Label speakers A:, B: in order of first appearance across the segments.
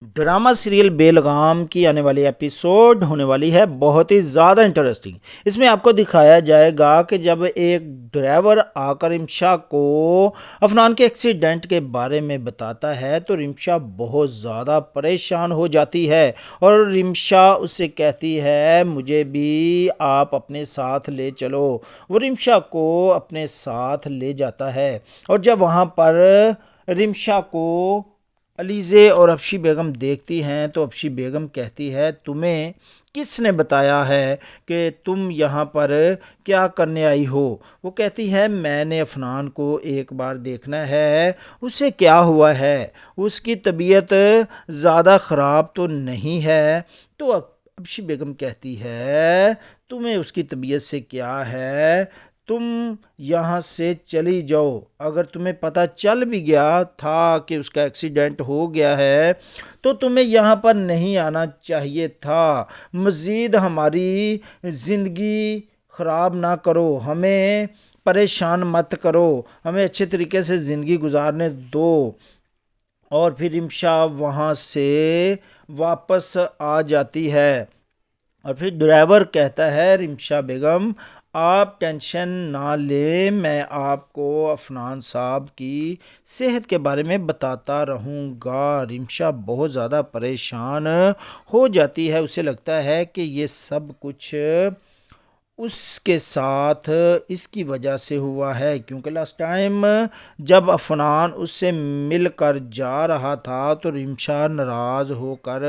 A: Drama serial बेलगाम की आने वाली एपिसोड होने वाली है बहुत ही ज़्यादा इंटरेस्टिंग। इसमें आपको दिखाया जाएगा कि जब एक ड्राइवर आकर रिमशा को अफनान के एक्सीडेंट के बारे में बताता है तो रिमशा बहुत ज़्यादा परेशान हो जाती है और रिमशा उससे कहती है मुझे भी आप अपने साथ ले चलो। वो रिमशा को अपने साथ ले जाता है और जब वहाँ पर रिमशा को अलीज़े और अफशी बेगम देखती हैं तो अफशी बेगम कहती है तुम्हें किसने बताया है कि तुम यहाँ पर क्या करने आई हो। वो कहती है मैंने अफनान को एक बार देखना है, उसे क्या हुआ है, उसकी तबीयत ज़्यादा ख़राब तो नहीं है। तो अफशी बेगम कहती है तुम्हें उसकी तबीयत से क्या है, तुम यहाँ से चली जाओ। अगर तुम्हें पता चल भी गया था कि उसका एक्सीडेंट हो गया है तो तुम्हें यहाँ पर नहीं आना चाहिए था। मज़ीद हमारी ज़िंदगी ख़राब ना करो, हमें परेशान मत करो, हमें अच्छे तरीके से ज़िंदगी गुजारने दो। और फिर रिमशा वहाँ से वापस आ जाती है और फिर ड्राइवर कहता है रिमशा बेगम आप टेंशन ना लें, मैं आपको अफनान साहब की सेहत के बारे में बताता रहूँगा। रिमशा बहुत ज़्यादा परेशान हो जाती है, उसे लगता है कि ये सब कुछ उसके साथ इसकी वजह से हुआ है, क्योंकि लास्ट टाइम जब अफनान उससे मिलकर जा रहा था तो रिमशा नाराज़ होकर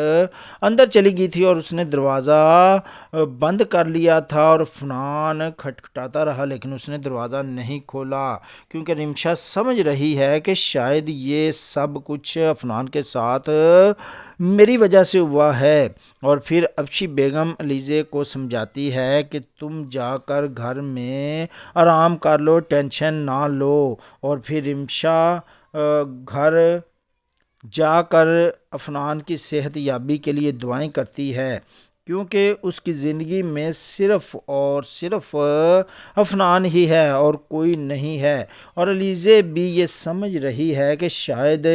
A: अंदर चली गई थी और उसने दरवाज़ा बंद कर लिया था और अफनान खटखटाता रहा लेकिन उसने दरवाज़ा नहीं खोला, क्योंकि रिमशा समझ रही है कि शायद ये सब कुछ अफनान के साथ मेरी वजह से हुआ है। और फिर अफशी बेगम अलीज़े को समझाती है कि तुम जाकर घर में आराम कर लो, टेंशन ना लो। और फिर रिमशा घर जाकर अफनान की सेहत याबी के लिए दुआएं करती है, क्योंकि उसकी ज़िंदगी में सिर्फ़ और सिर्फ अफनान ही है और कोई नहीं है। और अलीज़े भी ये समझ रही है कि शायद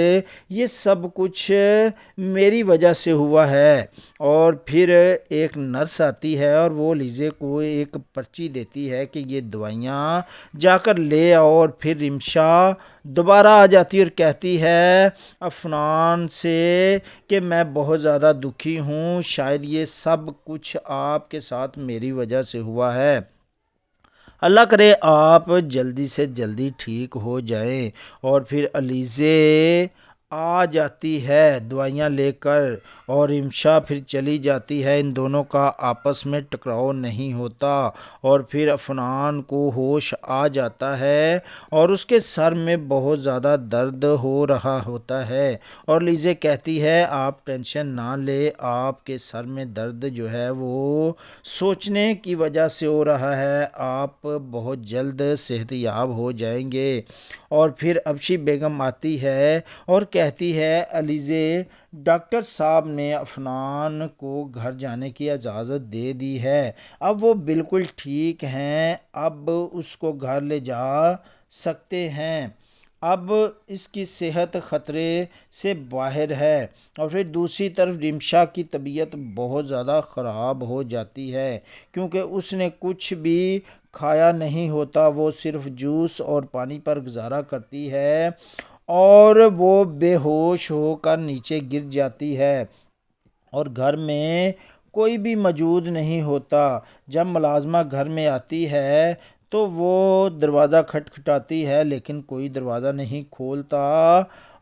A: ये सब कुछ मेरी वजह से हुआ है। और फिर एक नर्स आती है और वो अलीज़े को एक पर्ची देती है कि ये दवाइयाँ जाकर ले आओ। और फिर रिमशा दोबारा आ जाती है और कहती है अफनान से कि मैं बहुत ज़्यादा दुखी हूँ, शायद ये सब कुछ आपके साथ मेरी वजह से हुआ है, अल्लाह करे आप जल्दी से जल्दी ठीक हो जाएं। और फिर अलीज़े आ जाती है दवाइयाँ लेकर और रिमशा फिर चली जाती है। इन दोनों का आपस में टकराव नहीं होता और फिर अफनान को होश आ जाता है और उसके सर में बहुत ज़्यादा दर्द हो रहा होता है। और लीज़े कहती है आप टेंशन ना ले, आपके सर में दर्द जो है वो सोचने की वजह से हो रहा है, आप बहुत जल्द सेहतयाब हो जाएंगे। और फिर अफशी बेगम आती है और कहती है अलीज़े डॉक्टर साहब ने अफनान को घर जाने की इजाज़त दे दी है, अब वो बिल्कुल ठीक हैं, अब उसको घर ले जा सकते हैं, अब इसकी सेहत ख़तरे से बाहर है। और फिर दूसरी तरफ रिमशा की तबीयत बहुत ज़्यादा ख़राब हो जाती है, क्योंकि उसने कुछ भी खाया नहीं होता, वो सिर्फ़ जूस और पानी पर गुजारा करती है और वो बेहोश होकर नीचे गिर जाती है और घर में कोई भी मौजूद नहीं होता। जब मुलाजमा घर में आती है तो वो दरवाज़ा खटखटाती है लेकिन कोई दरवाज़ा नहीं खोलता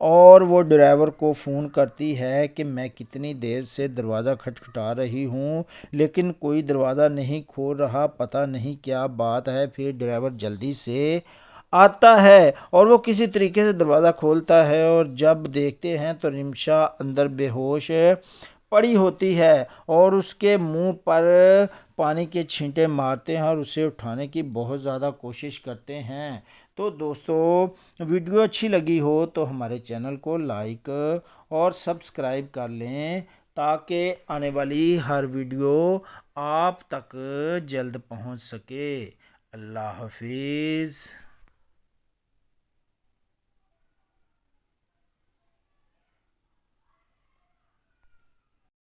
A: और वो ड्राइवर को फ़ोन करती है कि मैं कितनी देर से दरवाज़ा खटखटा रही हूँ लेकिन कोई दरवाज़ा नहीं खोल रहा, पता नहीं क्या बात है। फिर ड्राइवर जल्दी से आता है और वो किसी तरीके से दरवाज़ा खोलता है और जब देखते हैं तो रिमशा अंदर बेहोश पड़ी होती है और उसके मुंह पर पानी के छींटे मारते हैं और उसे उठाने की बहुत ज़्यादा कोशिश करते हैं। तो दोस्तों वीडियो अच्छी लगी हो तो हमारे चैनल को लाइक और सब्सक्राइब कर लें ताकि आने वाली हर वीडियो आप तक जल्द पहुंच सके। अल्लाह हाफिज़।